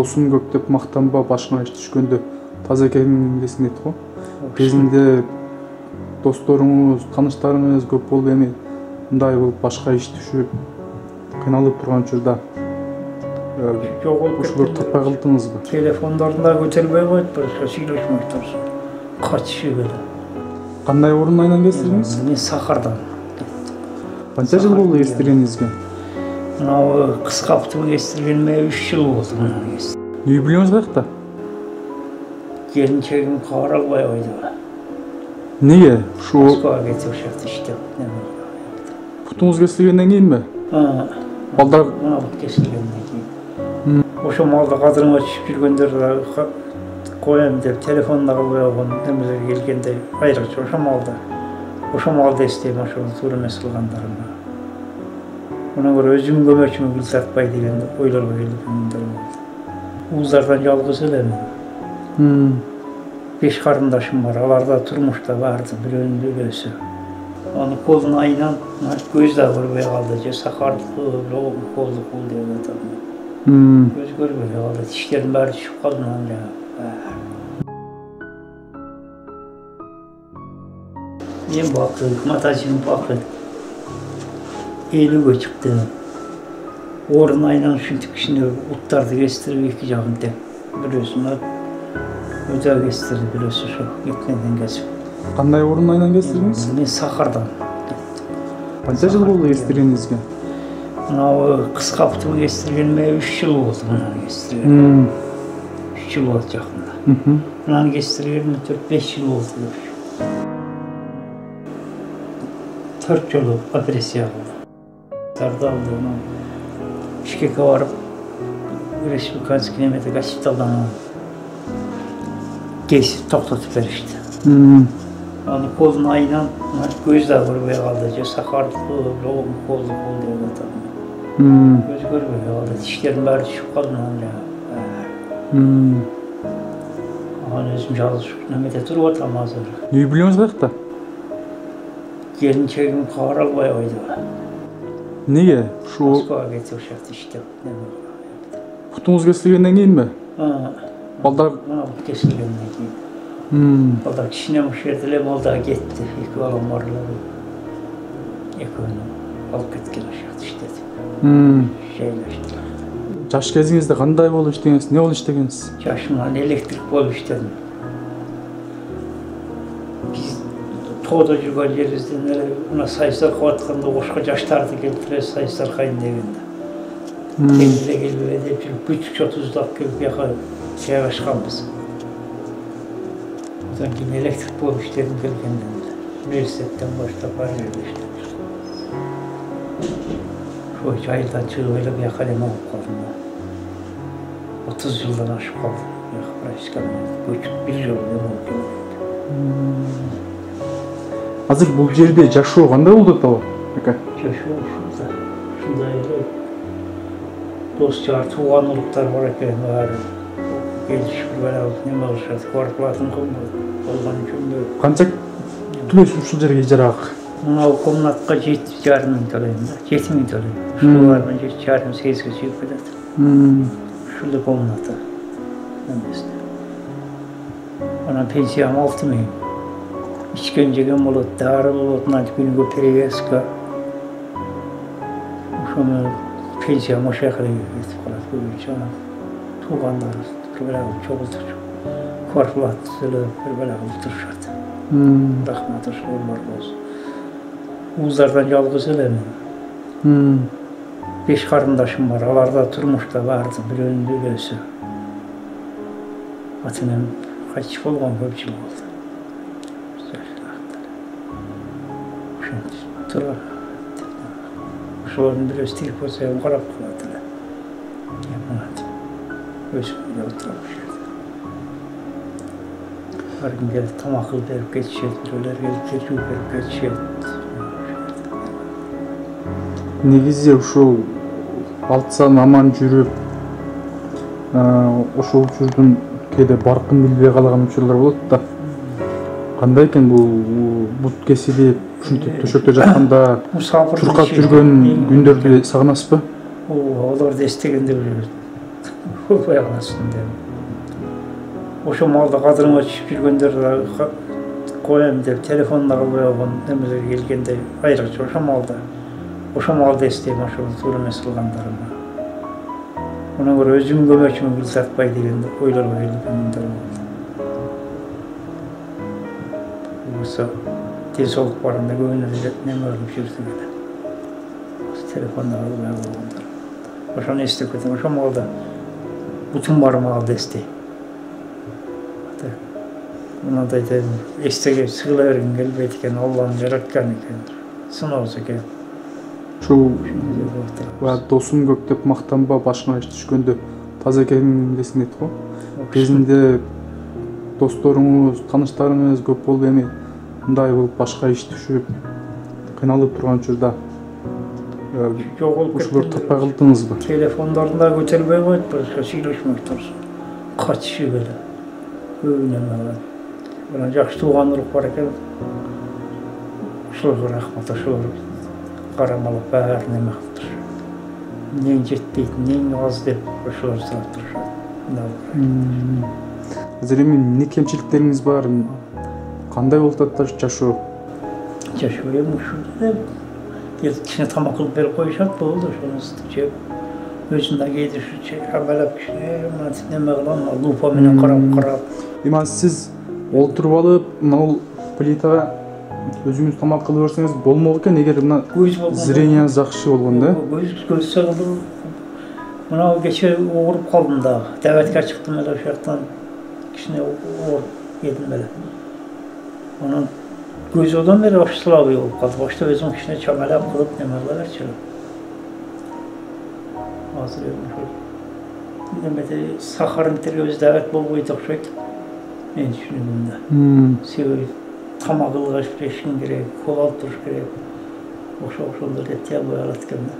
Досым көп деп мақтанба, башыңа іш түшкенде таза екенін білесің дейді ғой. Кезінде достарыңыз, таныштарыңыз көп болып еме, мындай болып башқа іш түшіп, қиналып тұрған учурда ушуларды таппай калдыңыз ба? Телефондарын да көтөрбөй койду, башка сүйлөшмөй турсун. Качышып эле. Кандай орун айынан кестирдиңиз? Мен Сахардан. Канча жыл болду кестиргениңизге? Мынау кыскаптуу кестиргениме 3 жыл болду. Үй бүлөңүз каякта? Келинчегим кабар албай койду. Неге? Ушу Москвага кетип ошакта иштеп. бутуңуз кесилгенден кийинби? Балдар бут кесилгенден кийин. Ошо малды кадырыңа түшүп жүргөндөр коем деп телефонду кылбай койгон немелер келгенде айрыкча ошо малды эстейм, ошону туура эмес кылгандарымды. Ona göre özüm gömerçimi gül tartpay деген ойлорго келип күндөр болду. Уулдардан жалгыз элем. 5 карындашым бар, алар да турмушта барды, бирөөнүн өлөсү. Аны колдун айынан көз да көрбөй калды, же сакардыкы, же колдуку деп атам. Көз көрбөй калды, тиштердин баары түшүп калды анда. Мен бакыт, матачым бакыт. 50'ye çıktı. Orun aynen uşuntuk kişini uttарды kestirip iki jagын tep. Biliyorsun, öde kestirdi biliyorsun şu gitmeden kesip. Kандай orun aynan kestirdiniz? Men Sahardan. Kança jıl boldu kestirgeningizge? Mынау кыскаптуу кестиргениме 3 жыл болду мынаны кестиргениме. 3 жыл болду жакында. Мынаны кестиргениме 4-5 жыл болду. 4 жолу операция кылдым. Сардалды, Бишкекке барып, республиканский немеде госпиталдан кесип токтотуп беришти. Аны колдун айынан көз да көрбөй калды, же сакардыкы, же колдуку деп атам. Көз көрбөй калды, тиштердин баары түшүп калды анда. Аны өзүм жалгыз немеде туруп атам азыр. Үй бүлөңүз каякта? Келинчегим кабар албай койду. Неге? Ушу Москвага кетип ошакта иштеп. бутуңуз кесилгенден кийинби? Балдар бут кесилгенден кийин. Балдар кичине ошол жерде эле балдар кетти. 2 балам бар эле. Экөөнү алып кеткен ошакта иштеди. Жайлашты. Жаш кезиңизде кандай болуп иштегенсиз? Не болуп иштегенсиз? Жашымдан электрик болуп иштедим. Тоодо жүргөн жерибизден эле мына сайыстар кылып атканда ошко жаштарды келтире сайыстар кайын дегенде. Келе келбей деп жүрүп 330 дак келип жака жайгашканбыз. Одан кийин электрик болуп иштедим келгенден. Университеттен баштап бар жерде иштедим. Ошо жайылдан чыгып эле бияка эме болуп калдым. 30 жылдан ашып калдым. Практиканы көчүп 1 жыл болуп келди. Азыр бул жерде жашоо кандай болду атабы? Жашоо ушундай эле. Дос жар тууган уруктар бар экен, баары келишип барабыз, неме кылышат, квартплатын болгон үчүн. Канча төлөйсүз ушул жерге ижарага? Мынау комнатка 7,5 миң төлөйм да, 7 миң төлөйм. Ушулардан 7,5-8ге чыгып кетет. Ушул комната. Анан пенсиям 6 миң. İçken jegen bolot, dары болот, күнгө перевязка. Ошону пенсиям ошо жака кетип калат көбүнчө. Туугандар бир-бирин чогултуп, квартплат төлөп бир-бирин турушат. Рахмат ошол бар болсун. Уулдардан жалгыз элем. 5 карындашым бар, алар да турмушта барды, бирөөнүн өлөсү. Атынан кайтыш болгон көп жыл болду. Ошолордун бирөөсү тирип болсо карап калат эле. Өсүп отурам ошол жерде. Ар ким келип тамак кылып берип кетишет, бирөөлөр келип жууп берип кетишет. Негизи ушул алтсан аман жүрүп, ошол учурдун кээде баркын билбей калган учурлар болот да. Кандай экен бул бут кесилип, ушинтип төшөктө жатканда чуркап жүргөн күндөрдү сагынасызбы? Оларды эстегенде koy alasın dedim. Oşo malda kadırıma çıkıp жүргендер koyayım dep telefonuna kılbay olgan nemeler kelgende ayrıca oşo malda isteyim oşo turum esılgandarıma. Ona göre özüm gömerçimi bil satpay деген ойлорго келгендер болду. Oysa денсаулык барында көбүнө неме кылып жүрсүң эле. Telefonuna kılbay olganдар. Oşonu istep кетем, oşo malda bütün barmağımda isteyim. Buna da istege sığıla vergin gelbeyt eken, Allah'ın yaratkan eken, sınavız eken. Şu dosum көп деп мактанба башыңа иш түшкөндө таза экенин билесиң дейт го. Кезинде досторуңуз, тааныштарыңыз көп болуп эми мындай болуп башка иш түшүп кыйналып турган учурда ушуларды таппай калдыңызбы? Телефондорун да көтөрбөй коет, башка сүйлөшмөй турсун. Качышып эле. Көбүнө мага. Бuna жақсы туған ұрық бар екен. Ушуларга рахмат, ошолор карамалап баарын неме кылып турушат. Нең жетпейт, нең аз деп ошолор сурап турушат. Азыр эми эмне кемчиликтериңиз бар? Кандай болуп атат жашоо? Жашоо эми ушул кичине тамак кылып берип коюшат, болду ошону жеп. Өзүн да кийдиришчи, абалап кичине неме кылам, лупа менен карап. Эми сиз олтуруп алып, мына плитага өзүңүз тамак кылып берсеңиз болмок экен, эгер мына зрениеңиз жакшы болгондо. Көз сагылып, мына кече ооруп калдым дагы. Дабатка чыктым эле ошол жактан кичине ооруп келдим эле. Анан көз одан бери баш слабый болуп калды. Башта өзүм кичине чамалап кылып неме кыла берчү. Азыр ошол немеде сахарын тергөөбүз дабат болбойт окшойт. Men düşündüğümde. Sebebi tamam kılgaç peşin gerek, kol alt duruş gerek. Oşa oşa da retya boyalatken de.